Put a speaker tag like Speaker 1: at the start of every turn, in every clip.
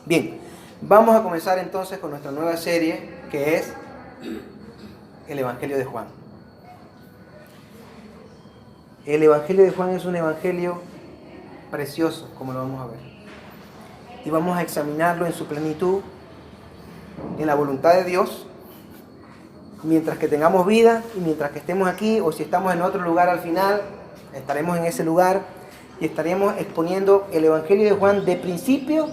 Speaker 1: Bien, vamos a comenzar entonces con nuestra nueva serie, que es el Evangelio de Juan. El Evangelio de Juan es un evangelio precioso, como lo vamos a ver. Y vamos a examinarlo en su plenitud, en la voluntad de Dios, mientras que tengamos vida y mientras que estemos aquí, o si estamos en otro lugar al final, estaremos en ese lugar y estaremos exponiendo el Evangelio de Juan de principio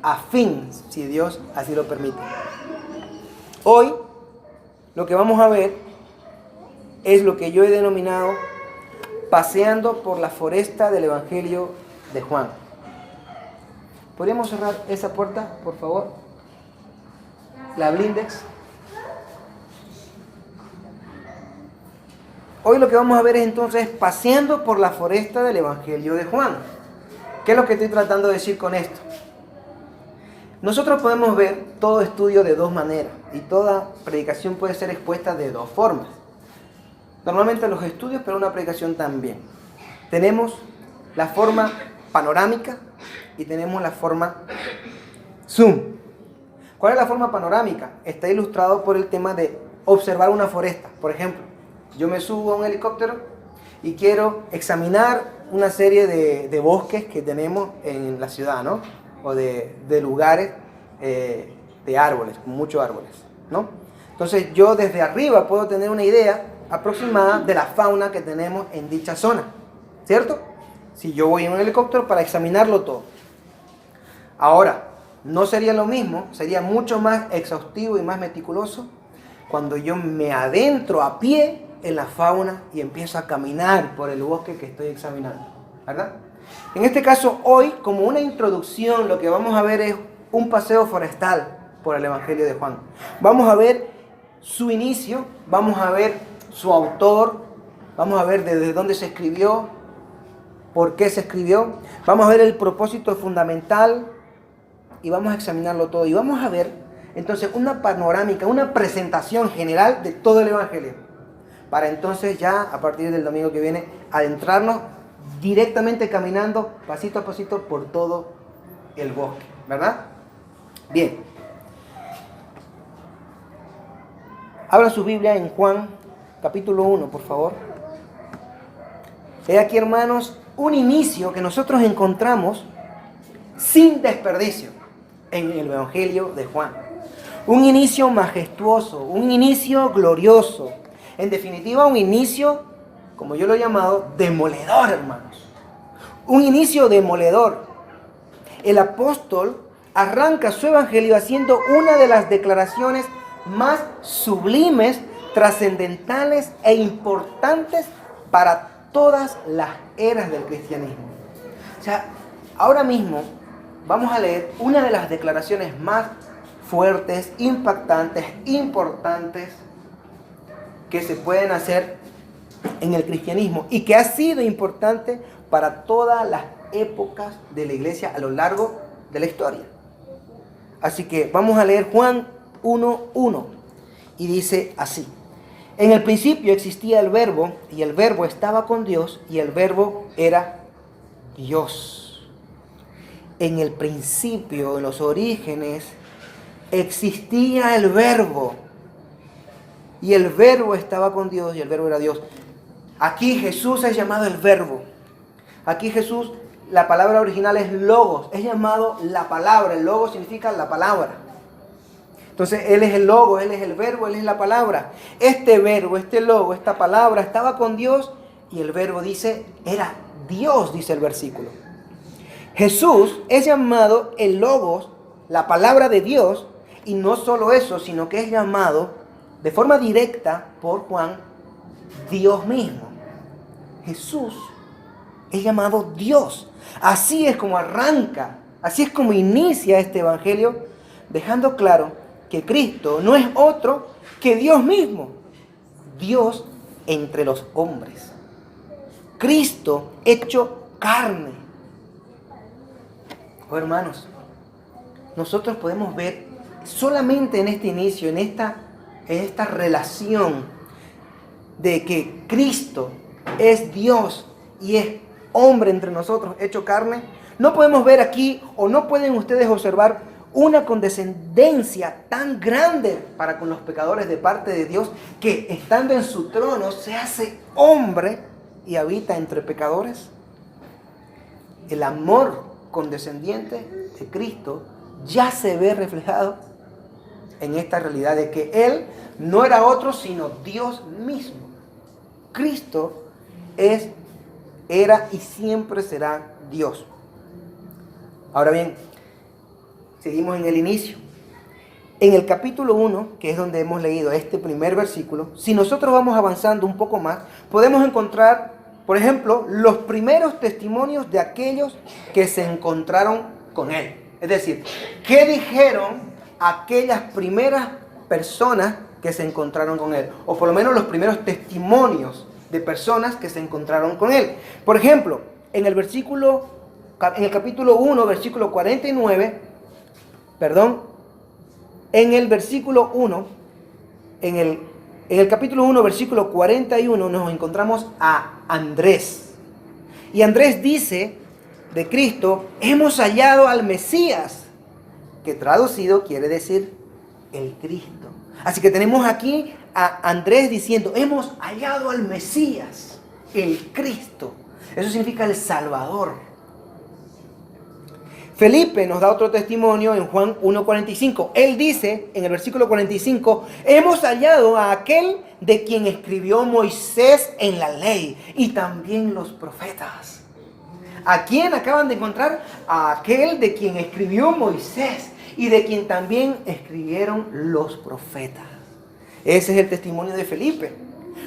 Speaker 1: a fin, si Dios así lo permite. Hoy lo que vamos a ver es lo que yo he denominado paseando por la foresta del Evangelio de Juan. ¿Podríamos cerrar esa puerta, por favor? La blindex. Hoy lo que vamos a ver es entonces paseando por la foresta del Evangelio de Juan. ¿Qué es lo que estoy tratando de decir con esto? Nosotros podemos ver todo estudio de dos maneras y toda predicación puede ser expuesta de dos formas. Normalmente los estudios, pero una predicación también. Tenemos la forma panorámica y tenemos la forma zoom. ¿Cuál es la forma panorámica? Está ilustrado por el tema de observar una foresta. Por ejemplo, yo me subo a un helicóptero y quiero examinar una serie de bosques que tenemos en la ciudad, ¿no? O de lugares de árboles, con muchos árboles, ¿no? Entonces yo desde arriba puedo tener una idea aproximada de la fauna que tenemos en dicha zona, ¿cierto? Si yo voy en un helicóptero para examinarlo todo. Ahora, no sería lo mismo, sería mucho más exhaustivo y más meticuloso cuando yo me adentro a pie en la fauna y empiezo a caminar por el bosque que estoy examinando, ¿verdad? En este caso, hoy, como una introducción, lo que vamos a ver es un paseo forestal por el Evangelio de Juan. Vamos a ver su inicio, vamos a ver su autor, vamos a ver desde dónde se escribió, por qué se escribió, vamos a ver el propósito fundamental y vamos a examinarlo todo. Y vamos a ver entonces una panorámica, una presentación general de todo el Evangelio, para entonces ya a partir del domingo que viene adentrarnos directamente caminando pasito a pasito por todo el bosque, ¿verdad? Bien. Abra su Biblia en Juan capítulo 1, por favor. He aquí, hermanos, un inicio que nosotros encontramos sin desperdicio en el Evangelio de Juan. Un inicio majestuoso, un inicio glorioso. En definitiva, un inicio, como yo lo he llamado, demoledor, hermanos. Un inicio demoledor. El apóstol arranca su evangelio haciendo una de las declaraciones más sublimes, trascendentales e importantes para todas las eras del cristianismo. O sea, ahora mismo vamos a leer una de las declaraciones más fuertes, impactantes, importantes que se pueden hacer en el cristianismo y que ha sido importante para todas las épocas de la iglesia a lo largo de la historia. Así que vamos a leer Juan 1:1 y dice así: en el principio existía el verbo y el verbo estaba con Dios y el verbo era Dios. En el principio, en los orígenes, existía el verbo y el verbo estaba con Dios y el verbo era Dios. Aquí Jesús es llamado el verbo. Aquí Jesús, la palabra original es logos, es llamado la palabra. El logo significa la palabra. Entonces Él es el logo, Él es el verbo, Él es la palabra. Este verbo, este logo, esta palabra estaba con Dios y el verbo dice, era Dios, dice el versículo. Jesús es llamado el logos, la palabra de Dios, y no solo eso, sino que es llamado de forma directa por Juan, Dios mismo. Jesús es llamado Dios. Así es como arranca, así es como inicia este evangelio, dejando claro que Cristo no es otro que Dios mismo, Dios entre los hombres. Cristo hecho carne. Oh, hermanos, nosotros podemos ver solamente en este inicio, en esta relación de que Cristo es Dios y es hombre entre nosotros, hecho carne. No podemos ver aquí, o no pueden ustedes observar una condescendencia tan grande para con los pecadores de parte de Dios, que estando en su trono se hace hombre y habita entre pecadores. El amor condescendiente de Cristo ya se ve reflejado en esta realidad de que Él no era otro sino Dios mismo. Cristo era y siempre será Dios. Ahora bien, seguimos en el inicio. En el capítulo 1, que es donde hemos leído este primer versículo, si nosotros vamos avanzando un poco más, podemos encontrar, por ejemplo, los primeros testimonios de aquellos que se encontraron con Él. Es decir, ¿qué dijeron aquellas primeras personas que se encontraron con Él? O por lo menos los primeros testimonios de personas que se encontraron con Él. Por ejemplo, en el capítulo 1, versículo 49, en el versículo 1, en el capítulo 1, versículo 41, nos encontramos a Andrés. Y Andrés dice de Cristo: hemos hallado al Mesías, que traducido quiere decir el Cristo. Así que tenemos aquí a Andrés diciendo: hemos hallado al Mesías, el Cristo. Eso significa el Salvador. Felipe nos da otro testimonio en Juan 1:45. Él dice en el versículo 45: hemos hallado a aquel de quien escribió Moisés en la ley y también los profetas. ¿A quién acaban de encontrar? A aquel de quien escribió Moisés y de quien también escribieron los profetas. Ese es el testimonio de Felipe.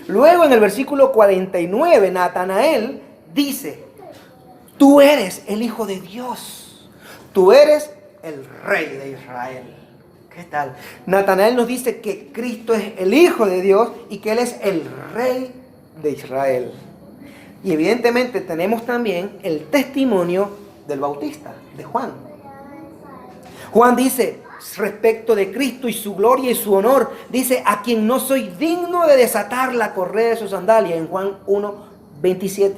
Speaker 1: Luego en el versículo 49, Natanael dice: tú eres el Hijo de Dios. Tú eres el Rey de Israel. ¿Qué tal? Natanael nos dice que Cristo es el Hijo de Dios y que Él es el Rey de Israel. Y evidentemente tenemos también el testimonio del Bautista, de Juan. Juan dice respecto de Cristo y su gloria y su honor, dice: a quien no soy digno de desatar la correa de su sandalia, en Juan 1:27.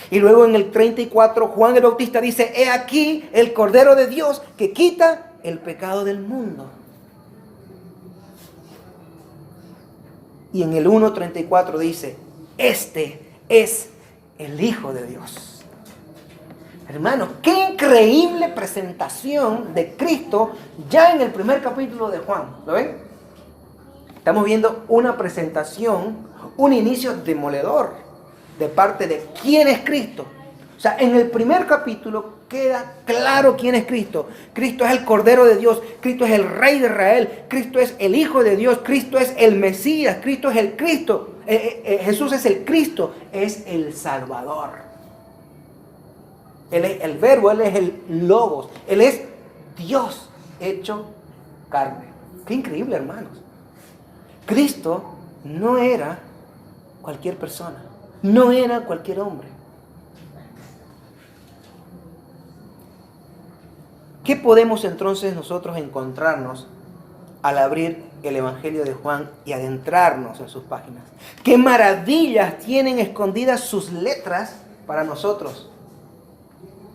Speaker 1: Y luego en el 34, Juan el Bautista dice: he aquí el Cordero de Dios que quita el pecado del mundo. Y en el 1:34 dice: este es el Hijo de Dios. Hermanos, qué increíble presentación de Cristo ya en el primer capítulo de Juan. ¿Lo ven? Estamos viendo una presentación, un inicio demoledor de parte de quién es Cristo. O sea, en el primer capítulo queda claro quién es Cristo. Cristo es el Cordero de Dios, Cristo es el Rey de Israel, Cristo es el Hijo de Dios, Cristo es el Mesías, Cristo es el Cristo. Jesús es el Cristo, es el Salvador. Él es el Verbo, Él es el Logos, Él es Dios hecho carne. Qué increíble, hermanos. Cristo no era cualquier persona, no era cualquier hombre. ¿Qué podemos entonces nosotros encontrarnos al abrir el Evangelio de Juan y adentrarnos en sus páginas? ¿Qué maravillas tienen escondidas sus letras para nosotros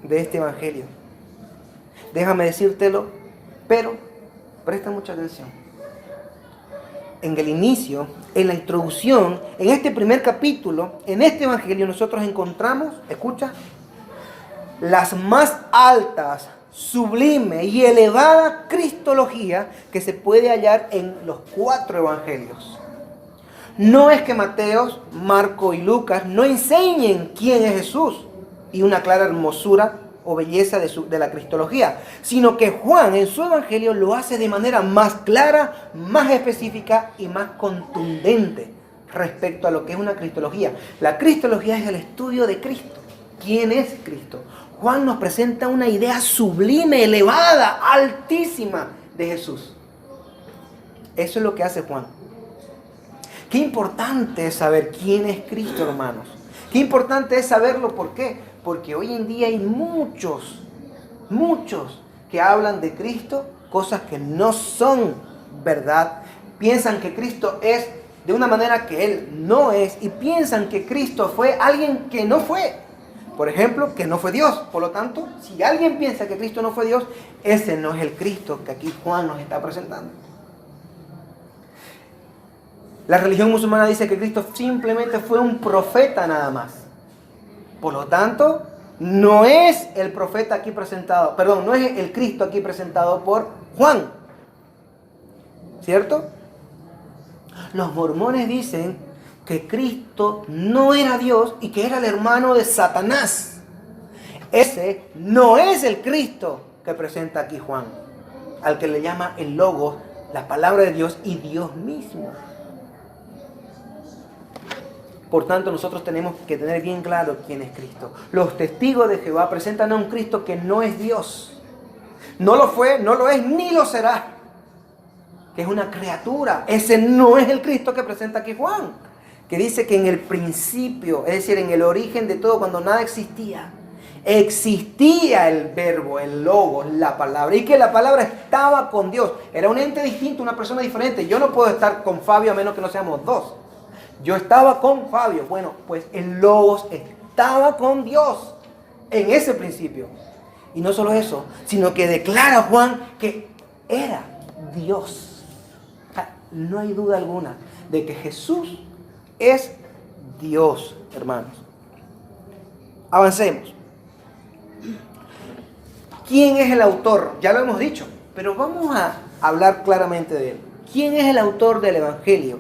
Speaker 1: de este Evangelio? Déjame decírtelo, pero presta mucha atención. En el inicio, en la introducción, en este primer capítulo, en este Evangelio nosotros encontramos, escucha, las más altas, sublime y elevada cristología que se puede hallar en los 4 evangelios. No es que Mateo, Marco y Lucas no enseñen quién es Jesús y una clara hermosura o belleza de la cristología, sino que Juan en su evangelio lo hace de manera más clara, más específica y más contundente respecto a lo que es una cristología. La cristología es el estudio de Cristo. ¿Quién es Cristo? Juan nos presenta una idea sublime, elevada, altísima de Jesús. Eso es lo que hace Juan. Qué importante es saber quién es Cristo, hermanos. Qué importante es saberlo. ¿Por qué? Porque hoy en día hay muchos que hablan de Cristo, cosas que no son verdad. Piensan que Cristo es de una manera que Él no es, y piensan que Cristo fue alguien que no fue. Por ejemplo, que no fue Dios. Por lo tanto, si alguien piensa que Cristo no fue Dios, ese no es el Cristo que aquí Juan nos está presentando. La religión musulmana dice que Cristo simplemente fue un profeta nada más. Por lo tanto, no es el profeta aquí presentado, perdón, no es el Cristo aquí presentado por Juan. ¿Cierto? Los mormones dicen que Cristo no era Dios y que era el hermano de Satanás. Ese no es el Cristo que presenta aquí Juan, al que le llama el Logos, la palabra de Dios y Dios mismo. Por tanto, nosotros tenemos que tener bien claro quién es Cristo. Los testigos de Jehová presentan a un Cristo que no es Dios. No lo fue, no lo es, ni lo será. Que es una criatura. Ese no es el Cristo que presenta aquí Juan. Que dice que en el principio, es decir, en el origen de todo, cuando nada existía, existía el verbo, el logos, la palabra. Y que la palabra estaba con Dios. Era un ente distinto, una persona diferente. Yo no puedo estar con Fabio a menos que no seamos dos. Yo estaba con Fabio. Bueno, pues el logos estaba con Dios en ese principio. Y no solo eso, sino que declara Juan que era Dios. O sea, no hay duda alguna de que Jesús es Dios, hermanos. Avancemos. ¿Quién es el autor? Ya lo hemos dicho, pero vamos a hablar claramente de él. ¿Quién es el autor del Evangelio,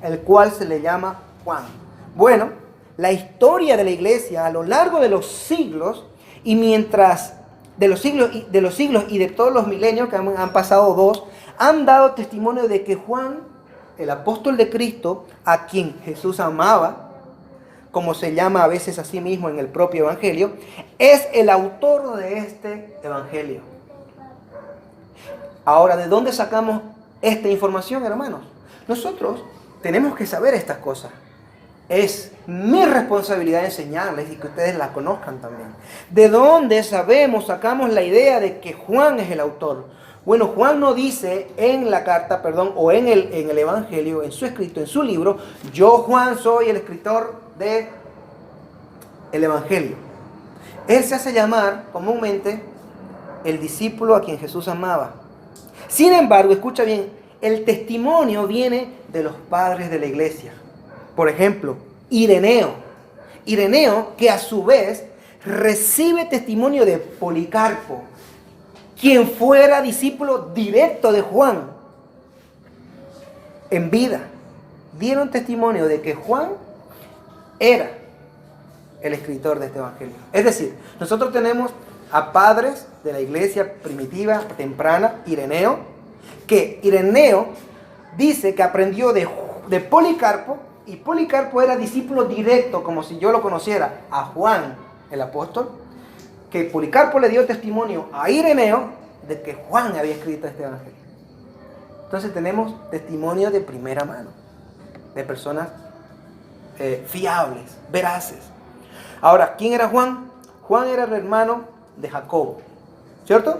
Speaker 1: el cual se le llama Juan? Bueno, la historia de la iglesia a lo largo de los siglos y mientras de los siglos y de todos los milenios que han pasado dos, han dado testimonio de que Juan, el apóstol de Cristo, a quien Jesús amaba, como se llama a veces a sí mismo en el propio Evangelio, es el autor de este Evangelio. Ahora, ¿de dónde sacamos esta información, hermanos? Nosotros tenemos que saber estas cosas. Es mi responsabilidad enseñarles y que ustedes la conozcan también. ¿De dónde sacamos la idea de que Juan es el autor? Bueno, Juan no dice en la carta, o en el Evangelio, en su escrito, en su libro, yo Juan soy el escritor del Evangelio. Él se hace llamar comúnmente el discípulo a quien Jesús amaba. Sin embargo, escucha bien, el testimonio viene de los padres de la iglesia. Por ejemplo, Ireneo. Ireneo, que a su vez recibe testimonio de Policarpo, quien fuera discípulo directo de Juan en vida. Dieron testimonio de que Juan era el escritor de este evangelio. Es decir, nosotros tenemos a padres de la iglesia primitiva, temprana, Ireneo, que Ireneo dice que aprendió de Policarpo, y Policarpo era discípulo directo, como si yo lo conociera, a Juan el apóstol, que Policarpo le dio testimonio a Ireneo de que Juan había escrito este evangelio. Entonces tenemos testimonio de primera mano, de personas fiables, veraces. Ahora, ¿quién era Juan? Juan era el hermano de Jacobo, ¿cierto?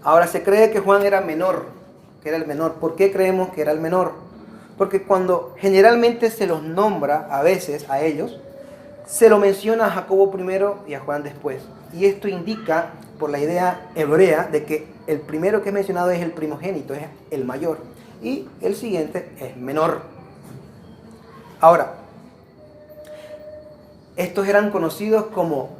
Speaker 1: Ahora se cree que Juan era menor, que era el menor. ¿Por qué creemos que era el menor? Porque cuando generalmente se los nombra a veces a ellos, se lo menciona a Jacobo primero y a Juan después. Y esto indica, por la idea hebrea, de que el primero que es mencionado es el primogénito, es el mayor. Y el siguiente es menor. Ahora, estos eran conocidos como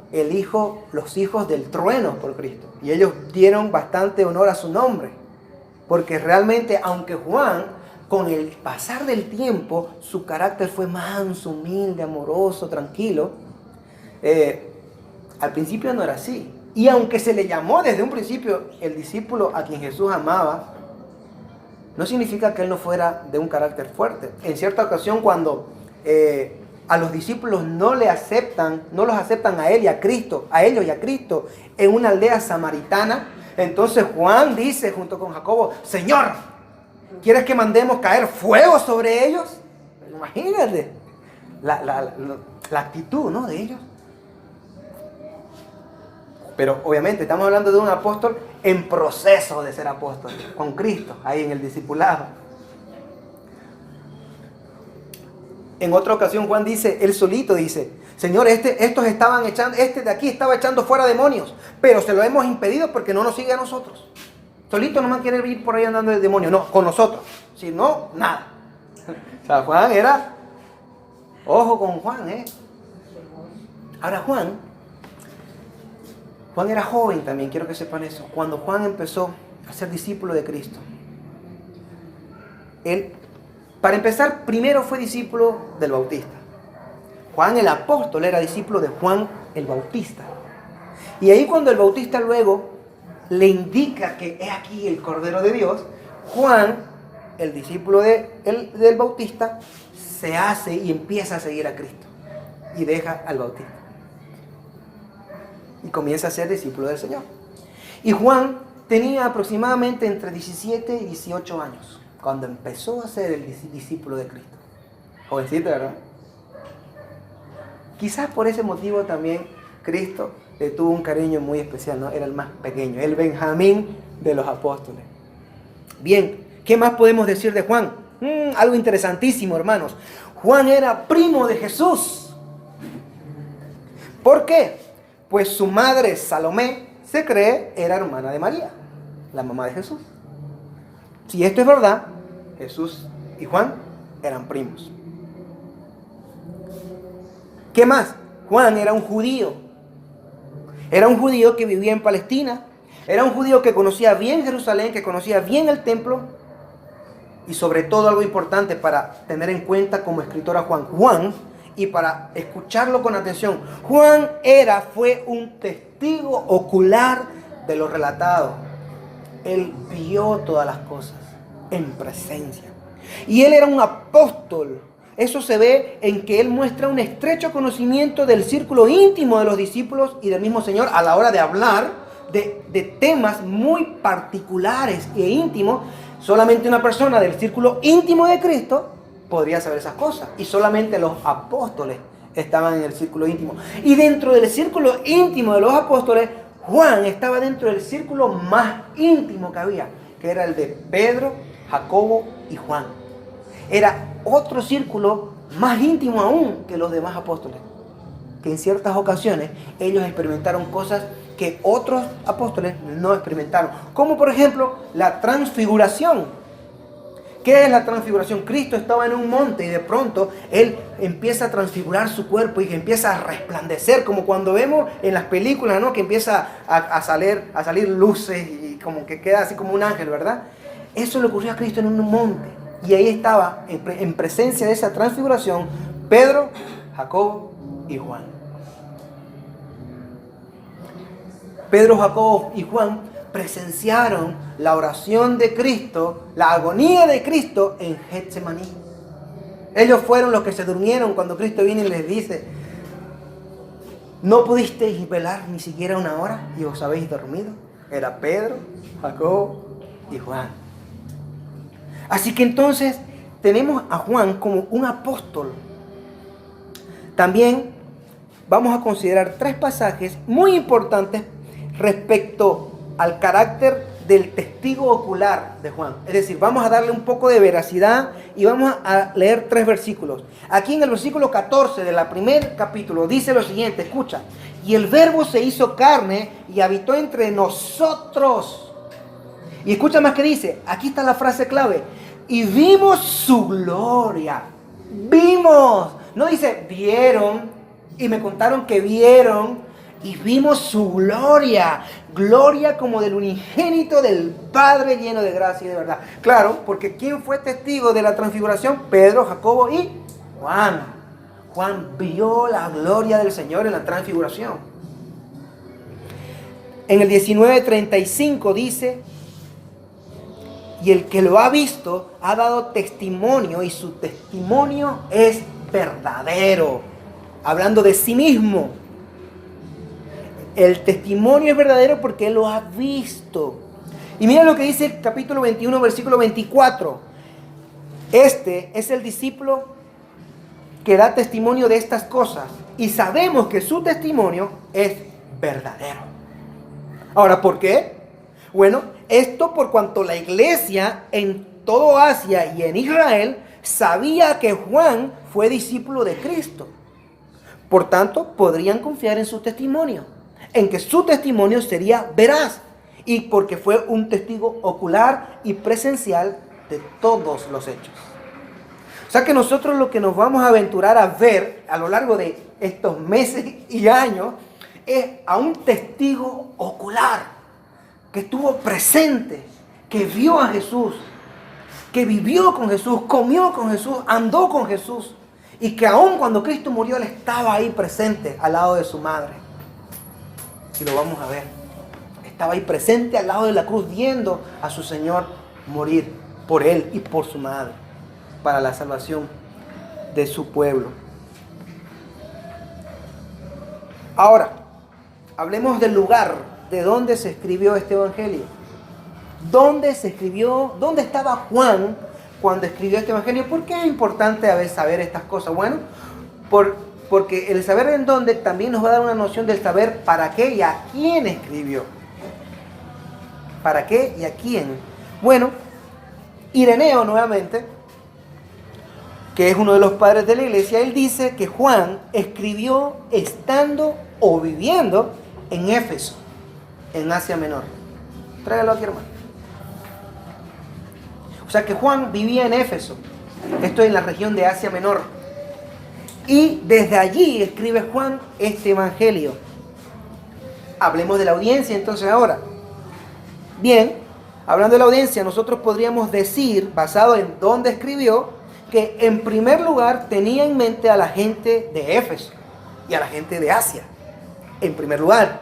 Speaker 1: los hijos del trueno por Cristo. Y ellos dieron bastante honor a su nombre. Porque realmente, aunque Juan, con el pasar del tiempo, su carácter fue manso, humilde, amoroso, tranquilo. Al principio no era así. Y aunque se le llamó desde un principio el discípulo a quien Jesús amaba, no significa que él no fuera de un carácter fuerte. En cierta ocasión, cuando a los discípulos no los aceptan a él y a Cristo, a ellos y a Cristo, en una aldea samaritana, entonces Juan dice junto con Jacobo: Señor, ¿quieres que mandemos caer fuego sobre ellos? Imagínate la actitud, ¿no?, de ellos. Pero obviamente estamos hablando de un apóstol en proceso de ser apóstol, con Cristo, ahí en el discipulado. En otra ocasión Juan dice, él solito dice: Señor, estos estaban echando, este de aquí estaba echando fuera demonios, pero se lo hemos impedido porque no nos sigue a nosotros. Solito nomás quiere ir por ahí andando el demonio. No, con nosotros. Si no, nada. O sea, Juan era... Ojo con Juan, ¿eh? Ahora Juan era joven también, quiero que sepan eso. Cuando Juan empezó a ser discípulo de Cristo, él, para empezar, primero fue discípulo del Bautista. Juan el apóstol era discípulo de Juan el Bautista. Y ahí cuando el Bautista luego le indica que es aquí el Cordero de Dios, Juan, el discípulo del Bautista, se hace y empieza a seguir a Cristo. Y deja al Bautista. Y comienza a ser discípulo del Señor. Y Juan tenía aproximadamente entre 17 y 18 años cuando empezó a ser el discípulo de Cristo. Jovencito, ¿verdad? Quizás por ese motivo también Cristo le tuvo un cariño muy especial, ¿no? Era el más pequeño, el Benjamín de los apóstoles. Bien, ¿qué más podemos decir de Juan? Algo interesantísimo, hermanos. Juan era primo de Jesús. ¿Por qué? Pues su madre Salomé, se cree, era hermana de María, la mamá de Jesús. Si esto es verdad, Jesús y Juan eran primos. ¿Qué más? Juan era un judío. Era un judío que vivía en Palestina. Era un judío que conocía bien Jerusalén, que conocía bien el templo. Y sobre todo algo importante para tener en cuenta como escritor a Juan, y para escucharlo con atención. Juan fue un testigo ocular de lo relatado. Él vio todas las cosas en presencia. Y él era un apóstol. Eso se ve en que él muestra un estrecho conocimiento del círculo íntimo de los discípulos y del mismo Señor a la hora de hablar de temas muy particulares e íntimos. Solamente una persona del círculo íntimo de Cristo podría saber esas cosas. Y solamente los apóstoles estaban en el círculo íntimo. Y dentro del círculo íntimo de los apóstoles, Juan estaba dentro del círculo más íntimo que había, que era el de Pedro, Jacobo y Juan. Era otro círculo más íntimo aún que los demás apóstoles, que en ciertas ocasiones ellos experimentaron cosas que otros apóstoles no experimentaron, como por ejemplo la transfiguración. ¿Qué es la transfiguración? Cristo estaba en un monte y de pronto Él empieza a transfigurar su cuerpo y que empieza a resplandecer, como cuando vemos en las películas, ¿no? Que empieza a salir luces y como que queda así como un ángel, ¿verdad? Eso le ocurrió a Cristo en un monte. Y ahí estaba, en presencia de esa transfiguración, Pedro, Jacobo y Juan. Pedro, Jacobo y Juan presenciaron la oración de Cristo, la agonía de Cristo en Getsemaní. Ellos fueron los que se durmieron cuando Cristo viene y les dice: ¿no pudisteis velar ni siquiera una hora y os habéis dormido? Era Pedro, Jacobo y Juan. Así que entonces tenemos a Juan como un apóstol. También vamos a considerar 3 pasajes muy importantes respecto al carácter del testigo ocular de Juan. Es decir, vamos a darle un poco de veracidad y vamos a leer 3 versículos. Aquí en el versículo 14 del primer capítulo dice lo siguiente, escucha: y el verbo se hizo carne y habitó entre nosotros. Y escucha más que dice, aquí está la frase clave: y vimos su gloria. Vimos, no dice vieron y me contaron que vieron. Y vimos su gloria, gloria como del unigénito del Padre, lleno de gracia y de verdad. Claro, porque ¿quién fue testigo de la transfiguración? Pedro, Jacobo y Juan. Juan vio la gloria del Señor en la transfiguración. En el 19:35 dice: y el que lo ha visto ha dado testimonio y su testimonio es verdadero. Hablando de sí mismo. El testimonio es verdadero porque él lo ha visto. Y mira lo que dice el capítulo 21, versículo 24. Este es el discípulo que da testimonio de estas cosas. Y sabemos que su testimonio es verdadero. Ahora, ¿por qué? Bueno, esto por cuanto la iglesia en todo Asia y en Israel sabía que Juan fue discípulo de Cristo. Por tanto, podrían confiar en su testimonio, en que su testimonio sería veraz, y porque fue un testigo ocular y presencial de todos los hechos. O sea que nosotros lo que nos vamos a aventurar a ver a lo largo de estos meses y años es a un testigo ocular que estuvo presente, que vio a Jesús, que vivió con Jesús, comió con Jesús, andó con Jesús, y que aún cuando Cristo murió, Él estaba ahí presente al lado de su madre. Y lo vamos a ver. Estaba ahí presente al lado de la cruz, viendo a su Señor morir por Él y por su madre, para la salvación de su pueblo. Ahora, hablemos del lugar de donde se escribió este evangelio. ¿Dónde se escribió? ¿Dónde estaba Juan cuando escribió este evangelio? ¿Por qué es importante saber estas cosas? Bueno, porque el saber en dónde también nos va a dar una noción del saber para qué y a quién escribió. ¿Para qué y a quién? Bueno, Ireneo nuevamente, que es uno de los padres de la iglesia, él dice que Juan escribió estando o viviendo en Éfeso, en Asia Menor. Tráigalo aquí, hermano. O sea que Juan vivía en Éfeso, esto es en la región de Asia Menor. Y desde allí escribe Juan este evangelio. Hablemos de la audiencia entonces ahora. Bien, hablando de la audiencia, nosotros podríamos decir, basado en dónde escribió, que en primer lugar tenía en mente a la gente de Éfeso y a la gente de Asia. En primer lugar.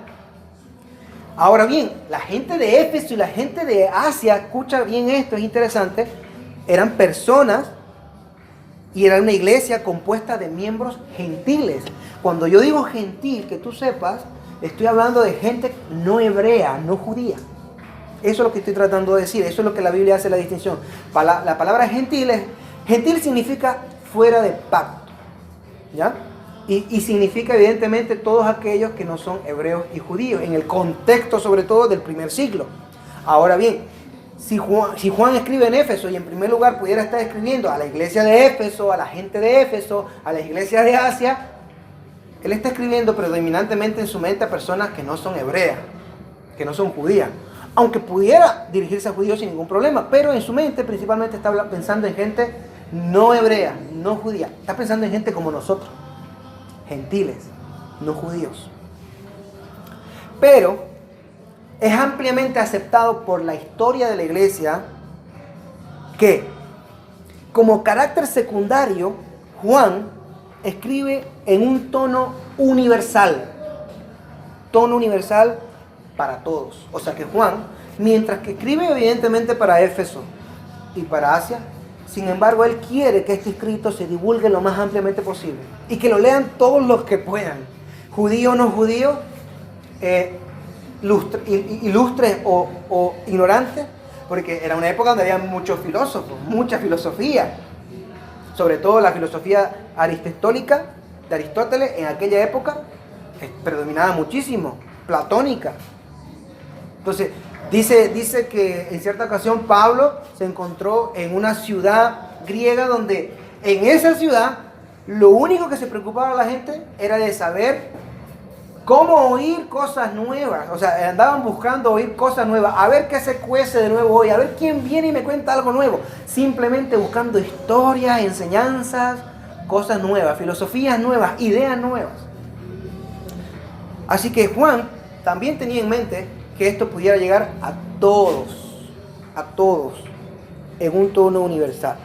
Speaker 1: Ahora bien, la gente de Éfeso y la gente de Asia, escucha bien esto, es interesante, eran personas y era una iglesia compuesta de miembros gentiles. Cuando yo digo gentil, que tú sepas, estoy hablando de gente no hebrea, no judía. Eso es lo que estoy tratando de decir, eso es lo que la Biblia hace la distinción. La palabra gentil significa fuera de pacto, ¿ya? Y significa evidentemente todos aquellos que no son hebreos y judíos, en el contexto sobre todo del primer siglo. Ahora bien, si Juan escribe en Éfeso y en primer lugar pudiera estar escribiendo a la iglesia de Éfeso, a la gente de Éfeso, a las iglesias de Asia, él está escribiendo predominantemente en su mente a personas que no son hebreas, que no son judías. Aunque pudiera dirigirse a judíos sin ningún problema, pero en su mente principalmente está pensando en gente no hebrea, no judía. Está pensando en gente como nosotros. Gentiles, no judíos. Pero es ampliamente aceptado por la historia de la iglesia que, como carácter secundario, Juan escribe en un tono universal para todos. O sea que Juan, mientras que escribe evidentemente para Éfeso y para Asia, sin embargo, él quiere que este escrito se divulgue lo más ampliamente posible y que lo lean todos los que puedan, judíos o no judíos, ilustres o ignorantes, porque era una época donde había muchos filósofos, mucha filosofía, sobre todo la filosofía aristotélica de Aristóteles en aquella época predominaba muchísimo, platónica. Entonces, dice que en cierta ocasión Pablo se encontró en una ciudad griega donde en esa ciudad lo único que se preocupaba a la gente era de saber cómo oír cosas nuevas. O sea, andaban buscando oír cosas nuevas, a ver qué se cuece de nuevo hoy, a ver quién viene y me cuenta algo nuevo. Simplemente buscando historias, enseñanzas, cosas nuevas, filosofías nuevas, ideas nuevas. Así que Juan también tenía en mente que esto pudiera llegar a todos, en un tono universal.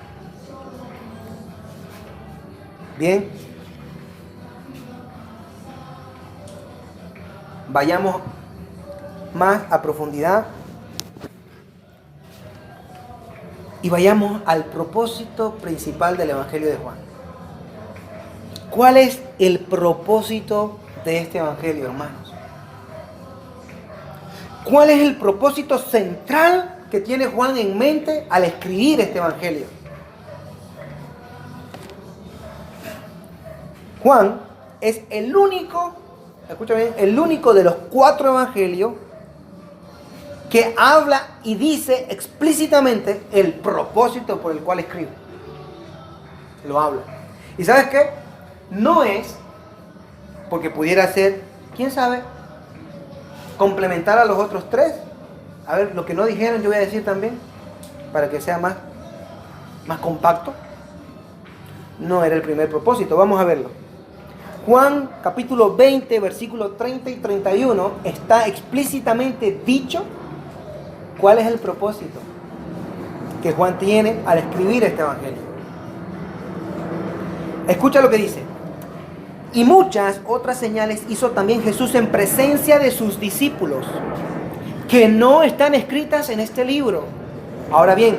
Speaker 1: Bien, vayamos más a profundidad y vayamos al propósito principal del Evangelio de Juan. ¿Cuál es el propósito de este Evangelio, hermanos? ¿Cuál es el propósito central que tiene Juan en mente al escribir este evangelio? Juan es el único, escucha bien, el único de los 4 evangelios que habla y dice explícitamente el propósito por el cual escribe. Lo habla. ¿Y sabes qué? No es Porque pudiera ser, quién sabe, complementar a los otros tres. A ver, lo que no dijeron yo voy a decir también, para que sea más compacto. No era el primer propósito, vamos a verlo. Juan capítulo 20, versículos 30 y 31, está explícitamente dicho cuál es el propósito que Juan tiene al escribir este evangelio. Escucha lo que dice. Y muchas otras señales hizo también Jesús en presencia de sus discípulos, que no están escritas en este libro. Ahora bien,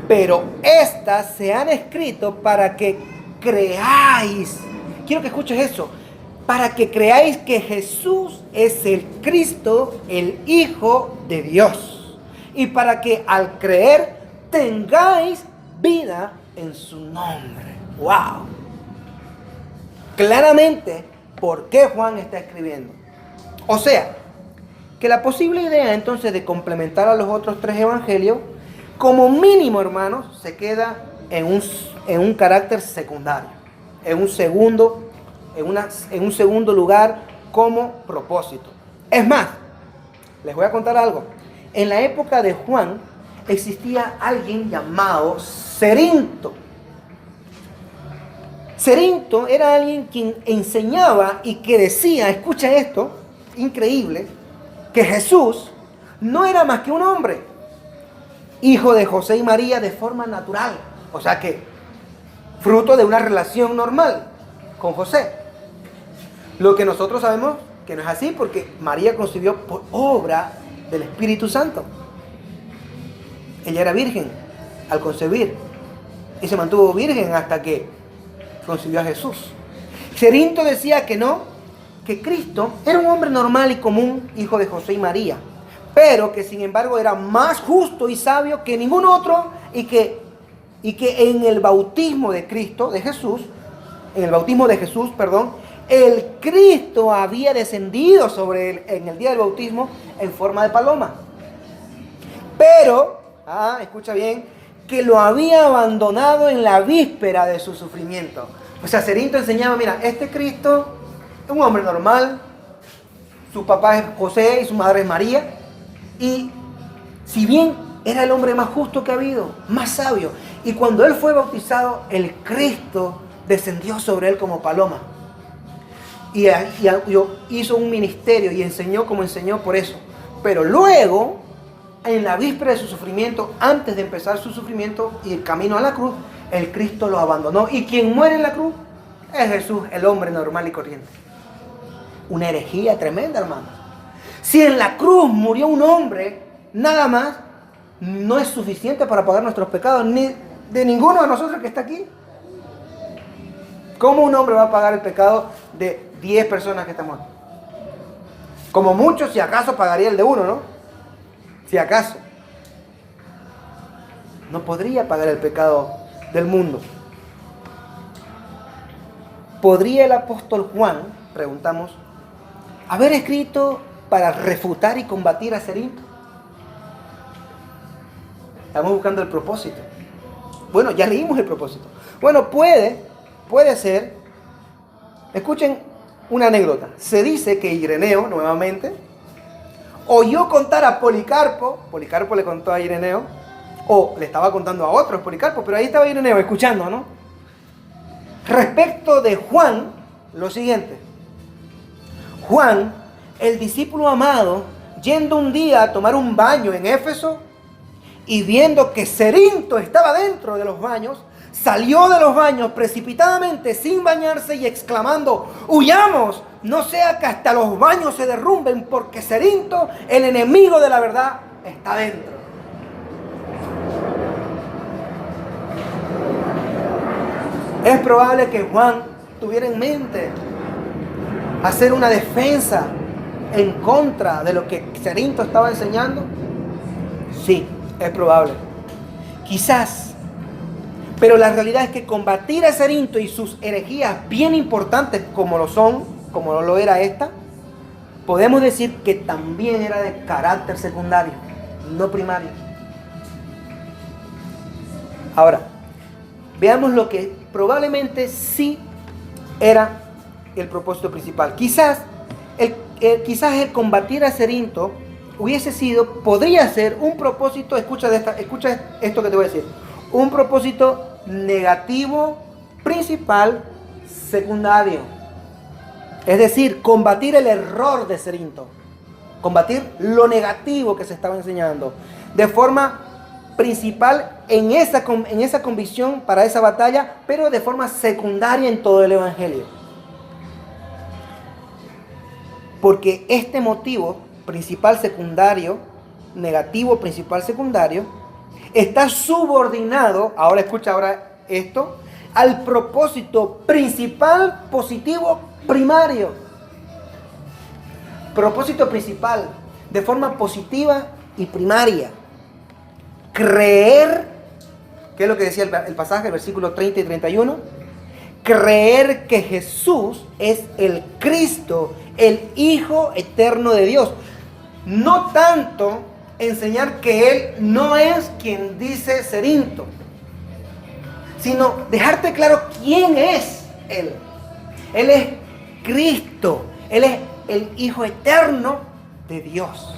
Speaker 1: pero estas se han escrito para que creáis. Quiero que escuches eso. Para que creáis que Jesús es el Cristo, el Hijo de Dios. Y para que al creer tengáis vida en su nombre. ¡Wow! Claramente, ¿por qué Juan está escribiendo? O sea, que la posible idea entonces de complementar a los otros tres evangelios, como mínimo, hermanos, se queda en un carácter secundario, en un segundo lugar como propósito. Es más, les voy a contar algo. En la época de Juan existía alguien llamado Cerinto. Cerinto era alguien quien enseñaba y que decía, escucha esto, increíble, que Jesús no era más que un hombre, hijo de José y María de forma natural. O sea que, fruto de una relación normal con José. Lo que nosotros sabemos que no es así, porque María concibió por obra del Espíritu Santo. Ella era virgen al concebir y se mantuvo virgen hasta que concibió a Jesús. Cerinto decía que no, que Cristo era un hombre normal y común, hijo de José y María, pero que sin embargo era más justo y sabio que ningún otro, y que en el bautismo de Cristo, de Jesús, el Cristo había descendido sobre él en el día del bautismo en forma de paloma. Pero, escucha bien, que lo había abandonado en la víspera de su sufrimiento. O sea, Cerinto enseñaba, mira, este Cristo es un hombre normal, su papá es José y su madre es María, y si bien era el hombre más justo que ha habido, más sabio, y cuando él fue bautizado, el Cristo descendió sobre él como paloma, y hizo un ministerio y enseñó como enseñó por eso. Pero luego, en la víspera de su sufrimiento, antes de empezar su sufrimiento y el camino a la cruz, el Cristo lo abandonó. Y quien muere en la cruz es Jesús, el hombre normal y corriente. Una herejía tremenda, hermanos. Si en la cruz murió un hombre, nada más, no es suficiente para pagar nuestros pecados, ni de ninguno de nosotros que está aquí. ¿Cómo un hombre va a pagar el pecado de 10 personas que están muertas? Como mucho, si acaso pagaría el de uno, ¿no? Si acaso. No podría pagar el pecado del mundo. ¿Podría el apóstol Juan, preguntamos, haber escrito para refutar y combatir a Cerinto? Estamos buscando el propósito. Bueno, ya leímos el propósito. Bueno, puede ser. Escuchen una anécdota. Se dice que Ireneo, nuevamente, oyó contar a Policarpo le contó a Ireneo, o le estaba contando a otros Policarpo, pero ahí estaba Ireneo escuchando, ¿no? Respecto de Juan, lo siguiente. Juan, el discípulo amado, yendo un día a tomar un baño en Éfeso y viendo que Cerinto estaba dentro de los baños, salió de los baños precipitadamente sin bañarse y exclamando: ¡huyamos! No sea que hasta los baños se derrumben, porque Cerinto, el enemigo de la verdad, está dentro. Es probable que Juan tuviera en mente hacer una defensa en contra de lo que Cerinto estaba enseñando. Sí, es probable. Quizás. Pero la realidad es que combatir a Cerinto y sus herejías bien importantes como lo era esta, podemos decir que también era de carácter secundario, no primario. Ahora, veamos lo que probablemente sí era el propósito principal. Quizás el combatir a Cerinto podría ser un propósito, escucha esto que te voy a decir, un propósito negativo, principal, secundario. Es decir, combatir el error de Cerinto, combatir lo negativo que se estaba enseñando, de forma principal en esa convicción para esa batalla, pero de forma secundaria en todo el Evangelio. Porque este motivo principal, secundario, negativo, principal, secundario, está subordinado, ahora escucha esto, al propósito principal, positivo, primario. Propósito principal, de forma positiva y primaria. Creer, ¿qué es lo que decía el pasaje, el versículo 30 y 31? Creer que Jesús es el Cristo, el Hijo eterno de Dios. No tanto enseñar que Él no es quien dice Cerinto, sino dejarte claro quién es Él. Él es Cristo, Él es el Hijo eterno de Dios.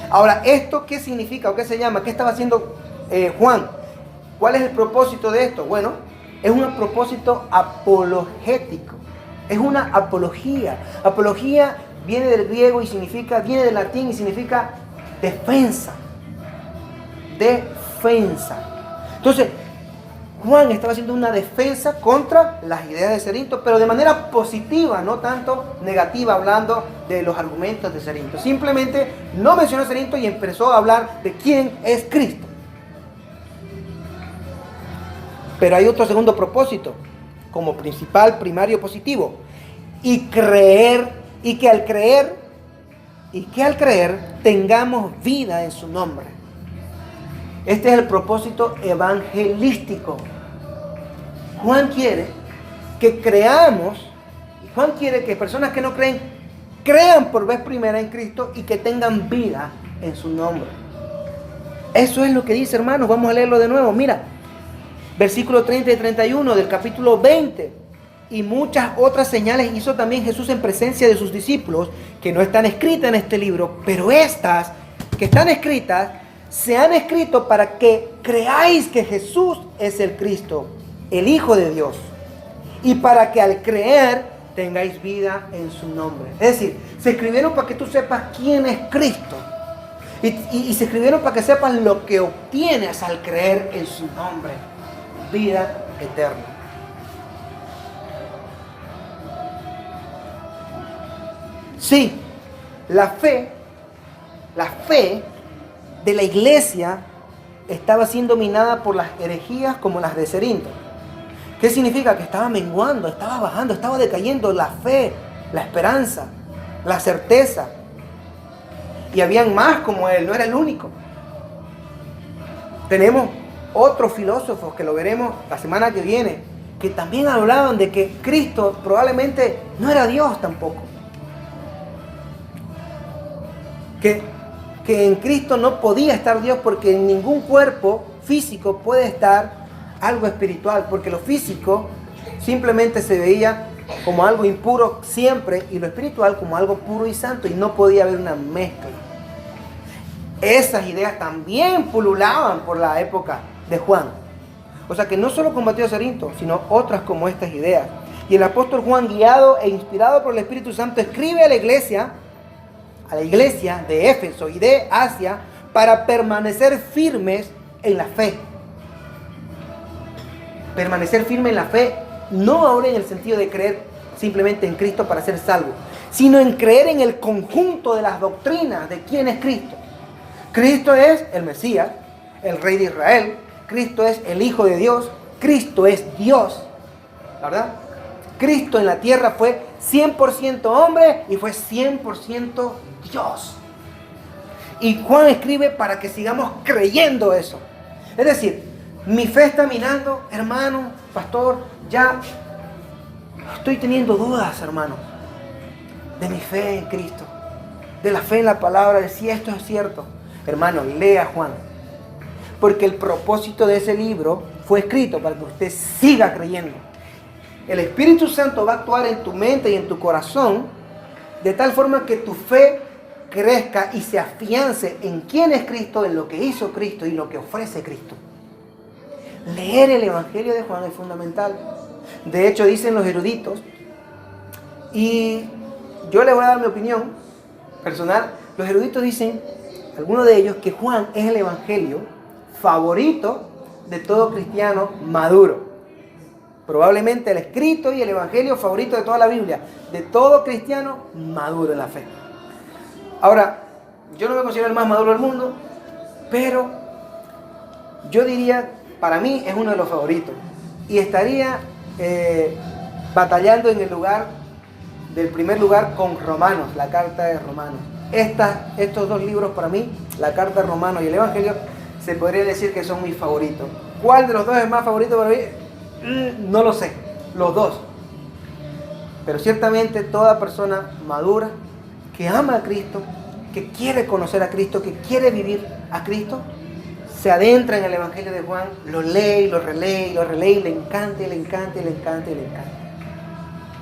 Speaker 1: Ahora, ¿esto qué significa o qué se llama? ¿Qué estaba haciendo Juan? ¿Cuál es el propósito de esto? Bueno, es un propósito apologético. Es una apología. Apología viene del griego y viene del latín y significa defensa. Defensa. Entonces, Juan estaba haciendo una defensa contra las ideas de Cerinto, pero de manera positiva, no tanto negativa, hablando de los argumentos de Cerinto. Simplemente no mencionó a Cerinto y empezó a hablar de quién es Cristo. Pero hay otro segundo propósito, como principal, primario, positivo. Y que al creer tengamos vida en su nombre. Este es el propósito evangelístico. Juan quiere que creamos, Juan quiere que personas que no creen, crean por vez primera en Cristo y que tengan vida en su nombre. Eso es lo que dice, hermanos. Vamos a leerlo de nuevo. Mira, versículo 30 y 31 del capítulo 20. Y muchas otras señales hizo también Jesús en presencia de sus discípulos, que no están escritas en este libro, pero estas que están escritas se han escrito para que creáis que Jesús es el Cristo, el Hijo de Dios, y para que al creer tengáis vida en su nombre. Es decir, se escribieron para que tú sepas quién es Cristo. Y se escribieron para que sepas lo que obtienes al creer en su nombre. Vida eterna. Sí, la fe de la iglesia estaba siendo minada por las herejías como las de Cerinto. ¿Qué significa? Que estaba menguando, estaba bajando, estaba decayendo la fe, la esperanza, la certeza. Y habían más como él, no era el único. Tenemos otros filósofos que lo veremos la semana que viene, que también hablaban de que Cristo probablemente no era Dios tampoco. Que en Cristo no podía estar Dios, porque en ningún cuerpo físico puede estar algo espiritual, porque lo físico simplemente se veía como algo impuro siempre y lo espiritual como algo puro y santo, y no podía haber una mezcla. Esas ideas también pululaban por la época de Juan. O sea que no solo combatió a Cerinto, sino otras como estas ideas. Y el apóstol Juan, guiado e inspirado por el Espíritu Santo, escribe a la iglesia de Éfeso y de Asia, para permanecer firmes en la fe. Permanecer firme en la fe, no ahora en el sentido de creer simplemente en Cristo para ser salvo, sino en creer en el conjunto de las doctrinas de quién es Cristo. Cristo es el Mesías, el Rey de Israel. Cristo es el Hijo de Dios. Cristo es Dios, ¿verdad? Cristo en la tierra fue 100% hombre y fue 100% Dios. Y Juan escribe para que sigamos creyendo eso. Es decir, mi fe está minando, hermano, pastor, ya estoy teniendo dudas, hermano, de mi fe en Cristo, de la fe en la palabra, de si esto es cierto. Hermano, lea Juan, porque el propósito de ese libro fue escrito para que usted siga creyendo. El Espíritu Santo va a actuar en tu mente y en tu corazón de tal forma que tu fe crezca y se afiance en quién es Cristo, en lo que hizo Cristo y lo que ofrece Cristo. Leer el Evangelio de Juan es fundamental. De hecho, dicen los eruditos, y yo les voy a dar mi opinión personal, los eruditos dicen, algunos de ellos, que Juan es el Evangelio favorito de todo cristiano maduro. Probablemente el escrito y el Evangelio favorito de toda la Biblia, de todo cristiano maduro en la fe. Ahora, yo no me considero el más maduro del mundo, pero yo diría, para mí es uno de los favoritos. Y estaría batallando en el lugar, del primer lugar con Romanos, la carta de Romanos. Estos dos libros para mí, la carta de Romanos y el Evangelio, se podría decir que son mis favoritos. ¿Cuál de los dos es más favorito para mí? No lo sé, los dos. Pero ciertamente toda persona madura que ama a Cristo, que quiere conocer a Cristo, que quiere vivir a Cristo, se adentra en el Evangelio de Juan, lo lee y lo relee y lo relee y le encanta y le encanta y le encanta y le encanta.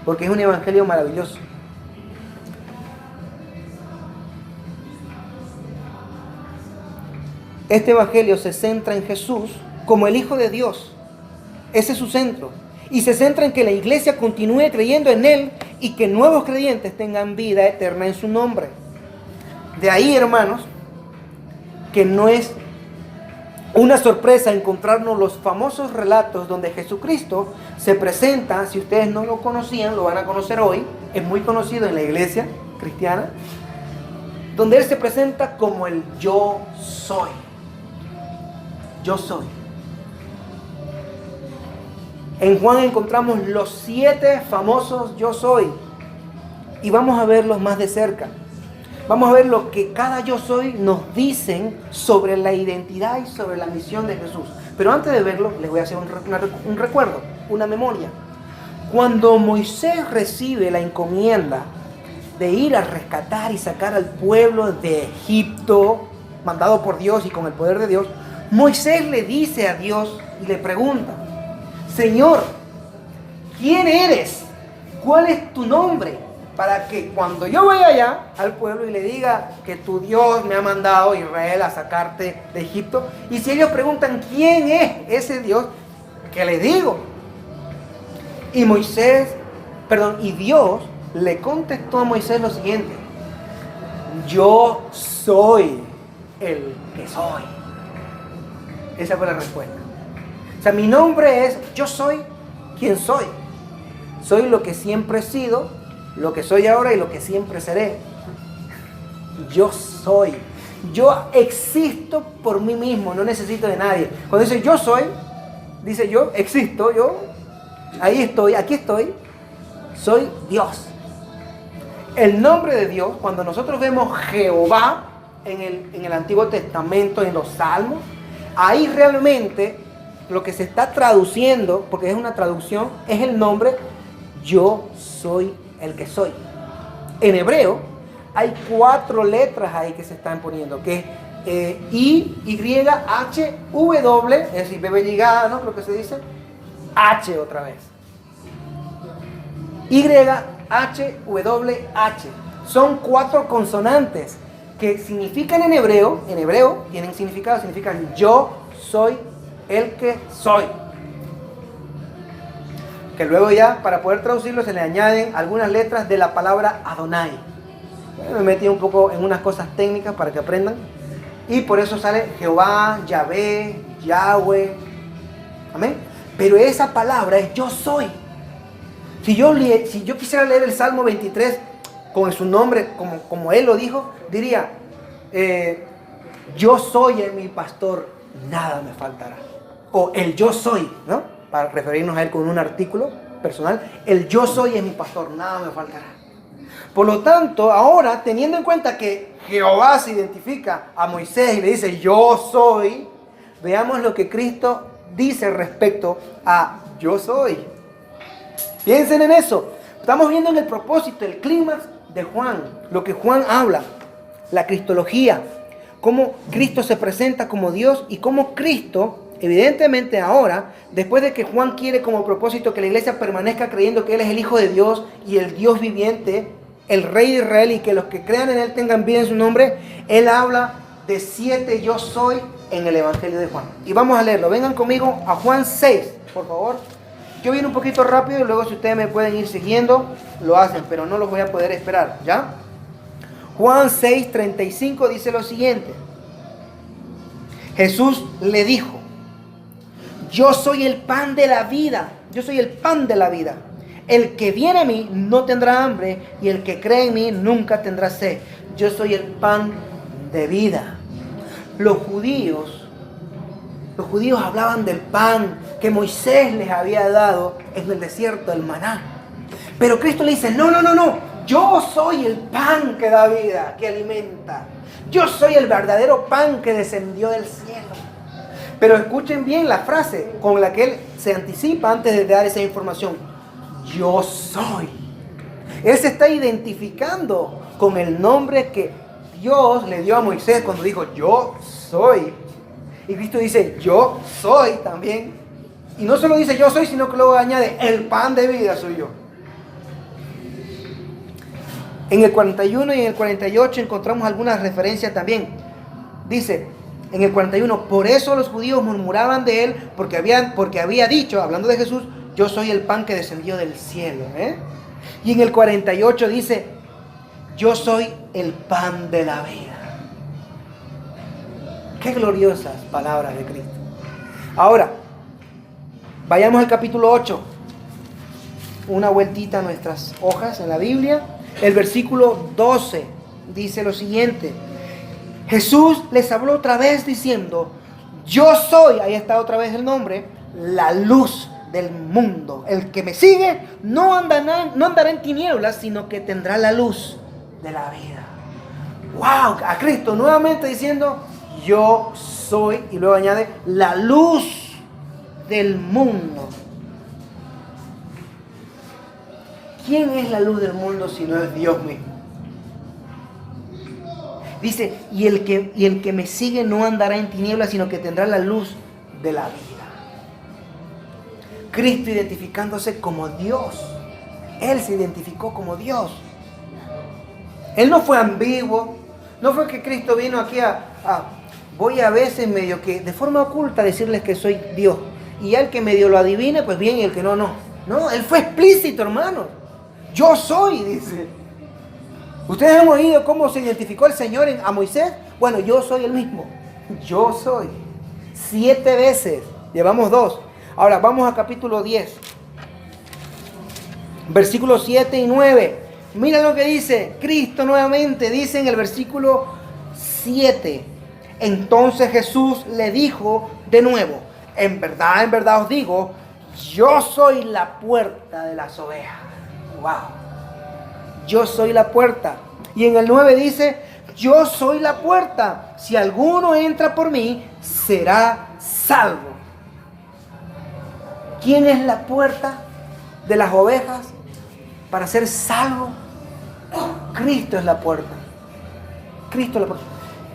Speaker 1: Porque es un Evangelio maravilloso. Este Evangelio se centra en Jesús como el Hijo de Dios. Ese es su centro. Y se centra en que la iglesia continúe creyendo en Él y que nuevos creyentes tengan vida eterna en su nombre. De ahí, hermanos, que no es una sorpresa encontrarnos los famosos relatos donde Jesucristo se presenta. Si ustedes no lo conocían, lo van a conocer hoy. Es muy conocido en la iglesia cristiana, donde Él se presenta como el yo soy. Yo soy. En Juan encontramos los 7 famosos yo soy. Y vamos a verlos más de cerca. Vamos a ver lo que cada yo soy nos dicen sobre la identidad y sobre la misión de Jesús. Pero antes de verlo, les voy a hacer un recuerdo, una memoria. Cuando Moisés recibe la encomienda de ir a rescatar y sacar al pueblo de Egipto, mandado por Dios y con el poder de Dios, Moisés le dice a Dios y le pregunta: Señor, ¿quién eres? ¿Cuál es tu nombre? Para que cuando yo vaya allá al pueblo y le diga que tu Dios me ha mandado, Israel, a sacarte de Egipto, y si ellos preguntan quién es ese Dios, ¿qué le digo? Y Dios le contestó a Moisés lo siguiente: yo soy el que soy. Esa fue la respuesta. O sea, mi nombre es yo soy quien soy. Soy lo que siempre he sido, lo que soy ahora y lo que siempre seré. Yo soy. Yo existo por mí mismo, no necesito de nadie. Cuando dice yo soy, dice yo existo, yo ahí estoy, aquí estoy, soy Dios. El nombre de Dios, cuando nosotros vemos Jehová en el Antiguo Testamento, en los Salmos, ahí realmente lo que se está traduciendo, porque es una traducción, es el nombre yo soy el que soy. En hebreo hay 4 letras ahí que se están poniendo, que es I, Y, H, W, es decir, bebé llegada, ¿no? Lo que se dice, H otra vez. Y, H, W, H. Son 4 consonantes que significan en hebreo tienen significado, significan yo soy el que soy. Que luego ya, para poder traducirlo, se le añaden algunas letras de la palabra Adonai. Me metí un poco en unas cosas técnicas para que aprendan. Y por eso sale Jehová, Yahvé, Yahweh. Amén. Pero esa palabra es yo soy. Si yo quisiera leer el Salmo 23 con su nombre, como él lo dijo, diría, yo soy mi pastor, nada me faltará. O el yo soy, ¿no? Para referirnos a él con un artículo personal, el yo soy es mi pastor, nada me faltará. Por lo tanto, ahora, teniendo en cuenta que Jehová se identifica a Moisés y le dice yo soy, veamos lo que Cristo dice respecto a yo soy. Piensen en eso. Estamos viendo en el propósito, el clímax de Juan, lo que Juan habla, la cristología, cómo Cristo se presenta como Dios y cómo Cristo Evidentemente ahora, después de que Juan quiere como propósito que la iglesia permanezca creyendo que Él es el Hijo de Dios y el Dios viviente, el Rey de Israel, y que los que crean en Él tengan vida en su nombre, Él habla de 7 yo soy en el Evangelio de Juan. Y vamos a leerlo. Vengan conmigo a Juan 6, por favor. Yo vine un poquito rápido y luego si ustedes me pueden ir siguiendo, lo hacen, pero no los voy a poder esperar, ¿ya? Juan 6, 35 dice lo siguiente. Jesús le dijo: yo soy el pan de la vida. Yo soy el pan de la vida. El que viene a mí no tendrá hambre, y el que cree en mí nunca tendrá sed. Yo soy el pan de vida. Los judíos hablaban del pan que Moisés les había dado en el desierto, el maná. Pero Cristo le dice: no. Yo soy el pan que da vida, que alimenta. Yo soy el verdadero pan que descendió del cielo. Pero escuchen bien la frase con la que Él se anticipa antes de dar esa información. Yo soy. Él se está identificando con el nombre que Dios le dio a Moisés cuando dijo: yo soy. Y Cristo dice: yo soy también. Y no solo dice yo soy, sino que luego añade: el pan de vida soy yo. En el 41 y en el 48 encontramos algunas referencias también. Dice en el 41: por eso los judíos murmuraban de Él, porque había dicho, hablando de Jesús: yo soy el pan que descendió del cielo. Y en el 48 dice: yo soy el pan de la vida. Qué gloriosas palabras de Cristo. Ahora, vayamos al capítulo 8. Una vueltita a nuestras hojas en la Biblia. El versículo 12 dice lo siguiente: Jesús les habló otra vez diciendo: yo soy, ahí está otra vez el nombre, la luz del mundo. El que me sigue no andará en tinieblas, sino que tendrá la luz de la vida. ¡Wow! A Cristo nuevamente diciendo: yo soy, y luego añade: la luz del mundo. ¿Quién es la luz del mundo si no es Dios mismo? Dice: y el que me sigue no andará en tinieblas, sino que tendrá la luz de la vida. Cristo identificándose como Dios. Él se identificó como Dios. Él no fue ambiguo. No fue que Cristo vino aquí voy a veces medio que de forma oculta decirles que soy Dios. Y el que medio lo adivine, pues bien, y el que no. No, Él fue explícito, hermano. Yo soy, dice. ¿Ustedes han oído cómo se identificó el Señor a Moisés? Bueno, yo soy el mismo. Yo soy. 7 veces. Llevamos 2. Ahora vamos a capítulo 10. Versículos 7 y 9. Mira lo que dice Cristo nuevamente. Dice en el versículo 7. Entonces Jesús le dijo de nuevo: en verdad os digo, yo soy la puerta de las ovejas. Wow. Yo soy la puerta. Y en el 9 dice: yo soy la puerta. Si alguno entra por mí, será salvo. ¿Quién es la puerta de las ovejas para ser salvo? Cristo es la puerta. Cristo es la puerta.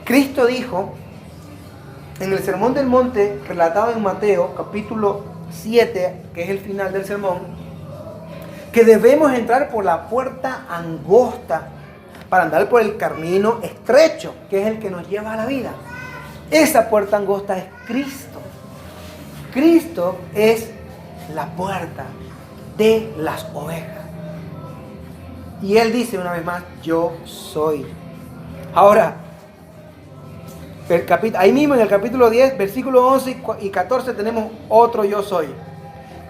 Speaker 1: Cristo dijo en el Sermón del Monte, relatado en Mateo, capítulo 7, que es el final del sermón, que debemos entrar por la puerta angosta para andar por el camino estrecho, que es el que nos lleva a la vida. Esa puerta angosta es Cristo. Cristo es la puerta de las ovejas. Y Él dice una vez más: yo soy. Ahora, ahí mismo en el capítulo 10, versículo 11 y 14 tenemos otro yo soy.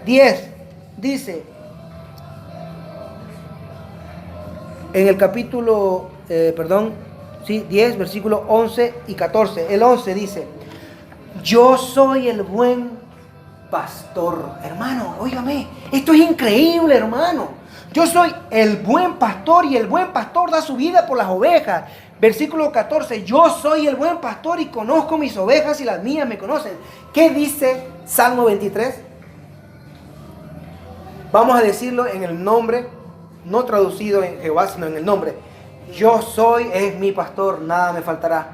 Speaker 1: 10 dice, en el capítulo, 10, versículo 11 y 14. El 11 dice: yo soy el buen pastor. Hermano, óigame, esto es increíble, hermano. Yo soy el buen pastor y el buen pastor da su vida por las ovejas. Versículo 14: yo soy el buen pastor y conozco mis ovejas y las mías me conocen. ¿Qué dice Salmo 23? Vamos a decirlo en el nombre, no traducido en Jehová, sino en el nombre. Yo soy, es mi pastor, nada me faltará.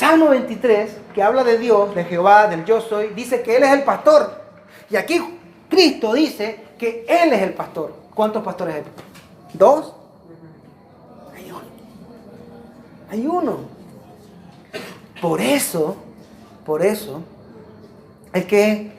Speaker 1: Salmo 23, que habla de Dios, de Jehová, del yo soy, dice que Él es el pastor. Y aquí Cristo dice que Él es el pastor. ¿Cuántos pastores hay? ¿Dos? Hay uno. Hay uno. Por eso es que es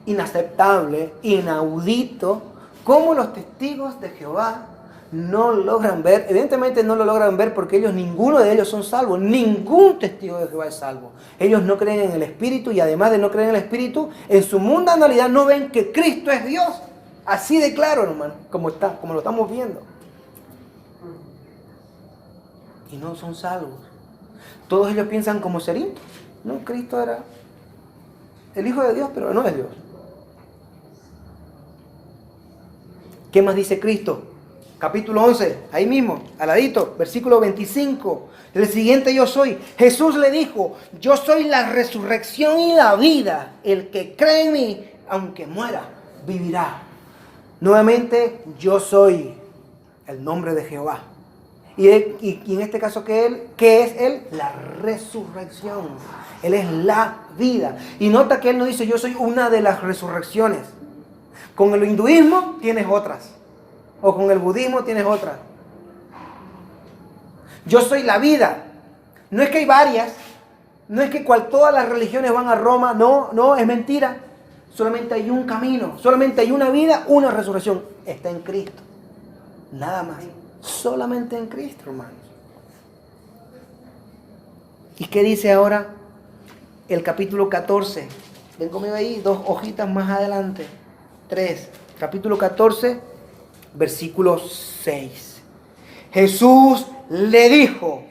Speaker 1: inaceptable, inaudito, cómo los testigos de Jehová no logran ver. Evidentemente no lo logran ver porque ninguno de ellos son salvos. Ningún testigo de Jehová es salvo. Ellos no creen en el Espíritu y además de no creer en el Espíritu, en su mundanalidad no ven que Cristo es Dios. Así de claro, hermano, como lo estamos viendo. Y no son salvos. Todos ellos piensan como Serín. No, Cristo era el Hijo de Dios, pero no es Dios. ¿Qué más dice Cristo? Capítulo 11, ahí mismo, al ladito, versículo 25. El siguiente yo soy. Jesús le dijo, yo soy la resurrección y la vida. El que cree en mí, aunque muera, vivirá. Nuevamente, yo soy el nombre de Jehová. Y en este caso, ¿qué es Él? La resurrección. Él es la vida. Y nota que Él no dice, yo soy una de las resurrecciones. Con el hinduismo tienes otras. O con el budismo tienes otras. Yo soy la vida. No es que hay varias. No es que todas las religiones van a Roma. No, es mentira. Solamente hay un camino. Solamente hay una vida, una resurrección. Está en Cristo. Nada más. Solamente en Cristo, hermanos. ¿Y qué dice ahora el capítulo 14? Ven conmigo ahí, 2 hojitas más adelante. 3. Capítulo 14, versículo 6. Jesús le dijo,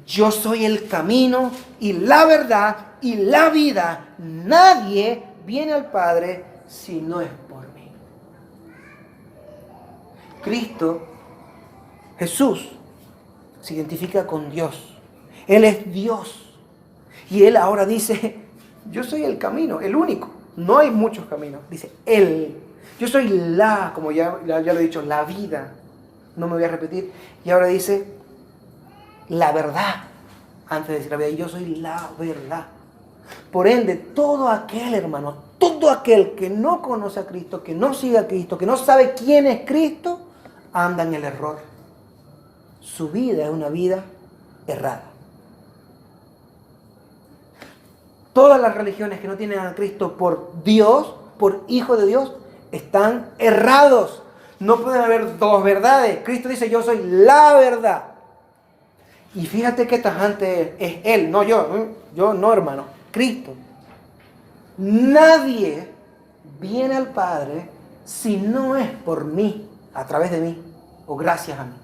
Speaker 1: yo soy el camino y la verdad y la vida. Nadie viene al Padre si no es por mí. Jesús se identifica con Dios. Él es Dios. Y Él ahora dice, yo soy el camino, el único. No hay muchos caminos. Dice Él. Yo soy como ya lo he dicho, la vida. No me voy a repetir. Y ahora dice, la verdad. Antes de decir la vida, yo soy la verdad. Por ende, todo aquel, hermano, todo aquel que no conoce a Cristo, que no sigue a Cristo, que no sabe quién es Cristo, anda en el error. Su vida es una vida errada. Todas las religiones que no tienen a Cristo por Dios, por Hijo de Dios, están errados. No pueden haber dos verdades. Cristo dice, yo soy la verdad. Y fíjate qué tajante es Él, no yo. Yo no, hermano. Cristo. Nadie viene al Padre si no es por mí, a través de mí, o gracias a mí,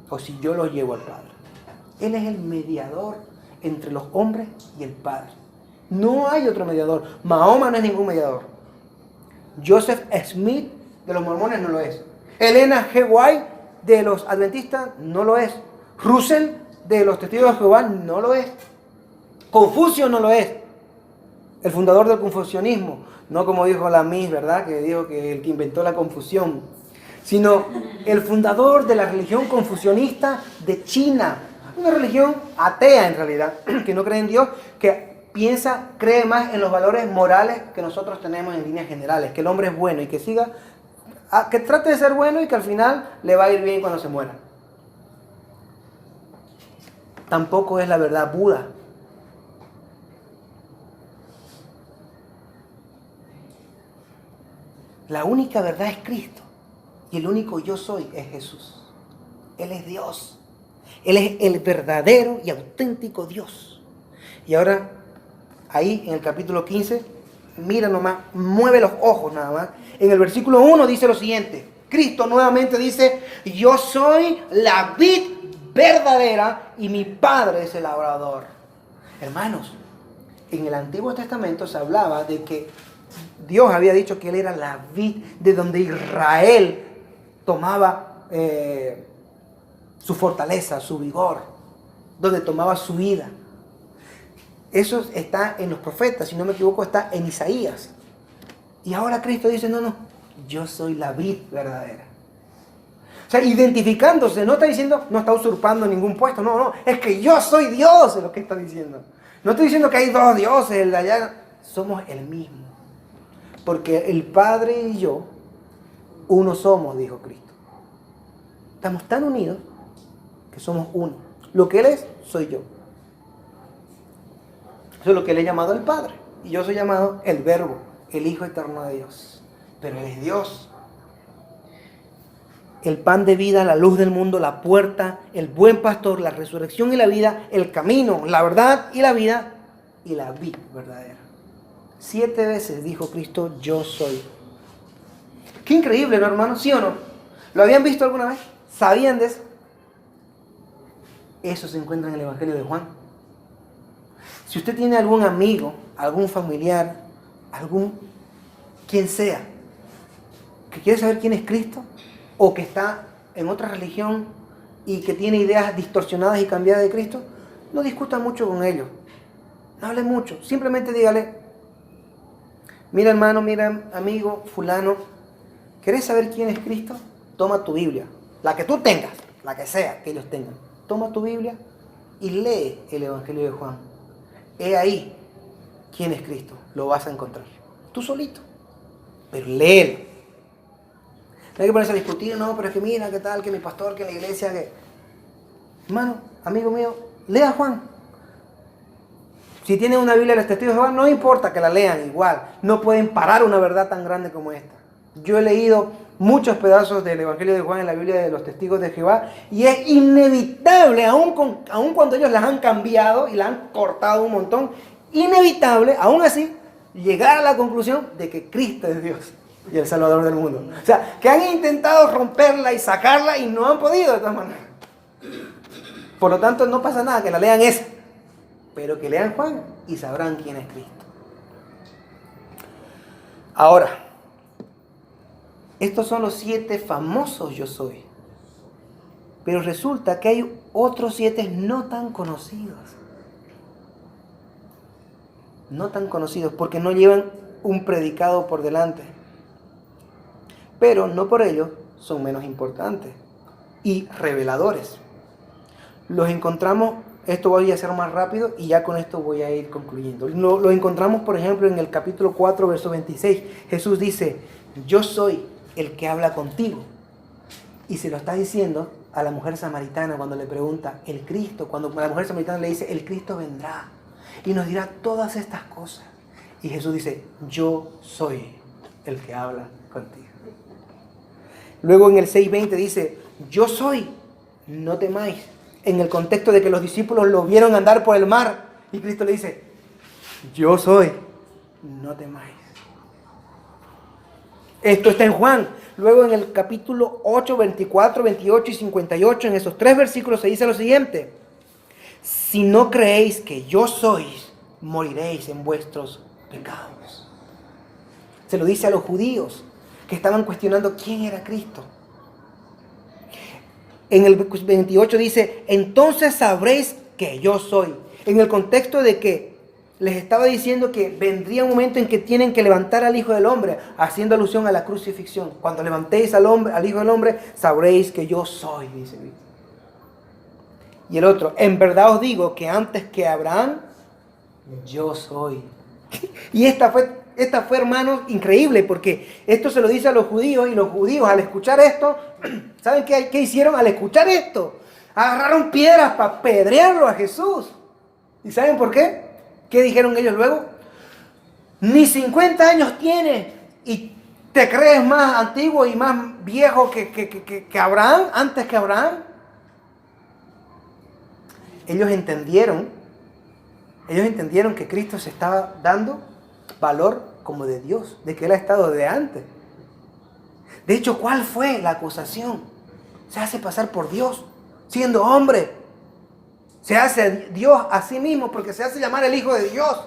Speaker 1: o si yo lo llevo al Padre. Él es el mediador entre los hombres y el Padre. No hay otro mediador. Mahoma no es ningún mediador. Joseph Smith de los mormones no lo es. Elena G. White de los adventistas no lo es. Russell de los testigos de Jehová no lo es. Confucio no lo es. El fundador del confucianismo, no como dijo la Miss, ¿verdad? Que dijo que el que inventó la confusión, sino el fundador de la religión confucianista de China, una religión atea en realidad, que no cree en Dios, que cree más en los valores morales que nosotros tenemos en líneas generales, que el hombre es bueno y que que trate de ser bueno y que al final le va a ir bien cuando se muera. Tampoco es la verdad Buda. La única verdad es Cristo. Y el único yo soy es Jesús. Él es Dios. Él es el verdadero y auténtico Dios. Y ahora, ahí en el capítulo 15, mira nomás, mueve los ojos nada más. En el versículo 1 dice lo siguiente. Cristo nuevamente dice, yo soy la vid verdadera y mi Padre es el labrador. Hermanos, en el Antiguo Testamento se hablaba de que Dios había dicho que Él era la vid de donde Israel tomaba su fortaleza, su vigor, donde tomaba su vida. Eso está en los profetas, si no me equivoco está en Isaías. Y ahora Cristo dice, no, yo soy la vid verdadera. O sea, identificándose, no está diciendo, no está usurpando ningún puesto, no, es que yo soy Dios, es lo que está diciendo. No estoy diciendo que hay dos dioses, el de allá, somos el mismo. Porque el Padre y yo, uno somos, dijo Cristo. Estamos tan unidos que somos uno. Lo que Él es, soy yo. Eso es lo que Él es llamado el Padre. Y yo soy llamado el Verbo, el Hijo eterno de Dios. Pero Él es Dios. El pan de vida, la luz del mundo, la puerta, el buen pastor, la resurrección y la vida, el camino, la verdad y la vida, y la vid verdadera. 7 veces dijo Cristo, yo soy. Qué increíble, ¿no, hermano? ¿Sí o no? ¿Lo habían visto alguna vez? ¿Sabían de eso? Eso se encuentra en el Evangelio de Juan. Si usted tiene algún amigo, algún familiar, quien sea, que quiere saber quién es Cristo, o que está en otra religión y que tiene ideas distorsionadas y cambiadas de Cristo, no discuta mucho con ellos. No hable mucho. Simplemente dígale, mira hermano, mira amigo, fulano, ¿querés saber quién es Cristo? Toma tu Biblia, la que tú tengas, la que sea que ellos tengan. Toma tu Biblia y lee el Evangelio de Juan. He ahí quién es Cristo. Lo vas a encontrar. Tú solito. Pero léelo. No hay que ponerse a discutir, no, pero es que mira, qué tal, que mi pastor, que la iglesia, que... Hermano, amigo mío, lea Juan. Si tienen una Biblia de los testigos de Jehová, no importa que la lean igual. No pueden parar una verdad tan grande como esta. Yo he leído muchos pedazos del Evangelio de Juan en la Biblia de los testigos de Jehová y es inevitable, aun cuando ellos las han cambiado y la han cortado un montón, inevitable, aún así, llegar a la conclusión de que Cristo es Dios y el Salvador del mundo. O sea, que han intentado romperla y sacarla y no han podido de todas maneras. Por lo tanto, no pasa nada que la lean esa, pero que lean Juan y sabrán quién es Cristo. Ahora, estos son los 7 famosos yo soy. Pero resulta que hay otros 7 no tan conocidos. No tan conocidos porque no llevan un predicado por delante. Pero no por ello son menos importantes y reveladores. Los encontramos, esto voy a hacer más rápido y ya con esto voy a ir concluyendo. Lo encontramos, por ejemplo, en el capítulo 4, verso 26. Jesús dice, yo soy el que habla contigo. Y se lo está diciendo a la mujer samaritana cuando le pregunta, el Cristo, cuando la mujer samaritana le dice, el Cristo vendrá y nos dirá todas estas cosas. Y Jesús dice, yo soy el que habla contigo. Luego en el 6:20 dice, yo soy, no temáis. En el contexto de que los discípulos lo vieron andar por el mar. Y Cristo le dice, yo soy, no temáis. Esto está en Juan. Luego en el capítulo 8, 24, 28 y 58, en esos 3 versículos se dice lo siguiente. Si no creéis que yo soy, moriréis en vuestros pecados. Se lo dice a los judíos que estaban cuestionando quién era Cristo. En el 28 dice, entonces sabréis que yo soy. En el contexto de que les estaba diciendo que vendría un momento en que tienen que levantar al Hijo del Hombre, haciendo alusión a la crucifixión. Cuando levantéis al Hijo del Hombre, sabréis que yo soy, dice Cristo. Y el otro, en verdad os digo que antes que Abraham, yo soy. Y esta fue, hermanos, increíble, porque esto se lo dice a los judíos, y los judíos al escuchar esto, ¿saben qué hicieron al escuchar esto? Agarraron piedras para apedrearlo a Jesús. ¿Y saben por qué? ¿Qué dijeron ellos luego? Ni 50 años tiene y te crees más antiguo y más viejo que Abraham, antes que Abraham. Ellos entendieron que Cristo se estaba dando valor como de Dios, de que Él ha estado de antes. De hecho, ¿cuál fue la acusación? Se hace pasar por Dios, siendo hombre. Se hace Dios a sí mismo porque se hace llamar el Hijo de Dios.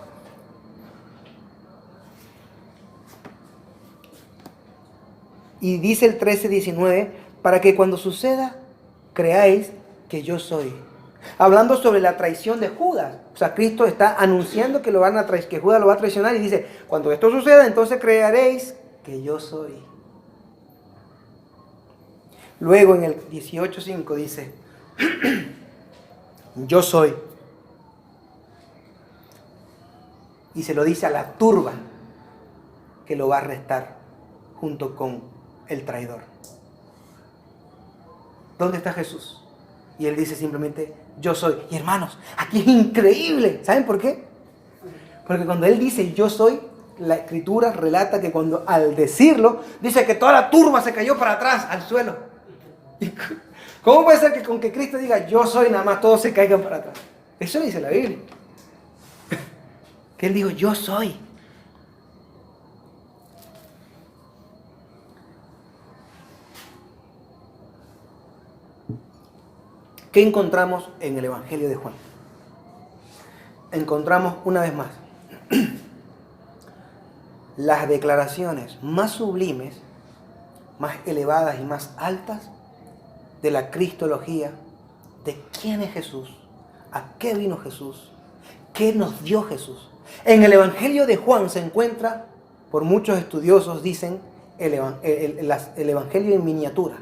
Speaker 1: Y dice el 13:19, para que cuando suceda, creáis que yo soy. Hablando sobre la traición de Judas. O sea, Cristo está anunciando que que Judas lo va a traicionar y dice, cuando esto suceda, entonces creeréis que yo soy. Luego en el 18:5 dice, yo soy. Y se lo dice a la turba que lo va a arrestar junto con el traidor. ¿Dónde está Jesús? Y él dice simplemente, yo soy. Y hermanos, aquí es increíble. ¿Saben por qué? Porque cuando él dice yo soy, la escritura relata que cuando al decirlo, dice que toda la turba se cayó para atrás, al suelo. ¿Y cómo puede ser que con que Cristo diga yo soy, nada más todos se caigan para atrás? Eso lo dice la Biblia. Que él dijo yo soy. ¿Qué encontramos en el Evangelio de Juan? Encontramos una vez más las declaraciones más sublimes, más elevadas y más altas de la cristología, de quién es Jesús, a qué vino Jesús, qué nos dio Jesús. En el Evangelio de Juan se encuentra, por muchos estudiosos dicen, el Evangelio en miniatura.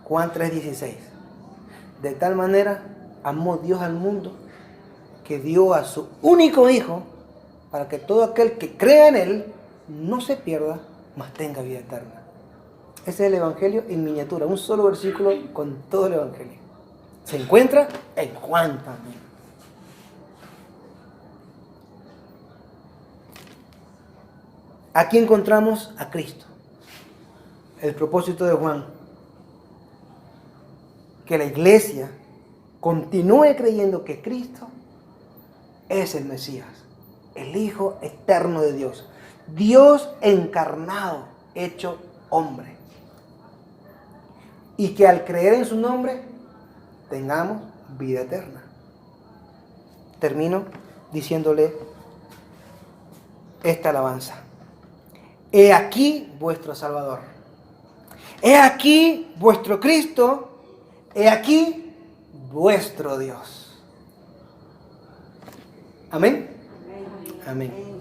Speaker 1: Juan 3:16. De tal manera amó Dios al mundo que dio a su único Hijo para que todo aquel que crea en Él no se pierda, mas tenga vida eterna. Ese es el Evangelio en miniatura, un solo versículo con todo el Evangelio. Se encuentra en Juan también. Aquí encontramos a Cristo. El propósito de Juan, que la iglesia continúe creyendo que Cristo es el Mesías, el Hijo eterno de Dios, Dios encarnado, hecho hombre. Y que al creer en su nombre tengamos vida eterna. Termino diciéndole esta alabanza. He aquí vuestro Salvador. He aquí vuestro Cristo. He aquí vuestro Dios. Amén. Amén.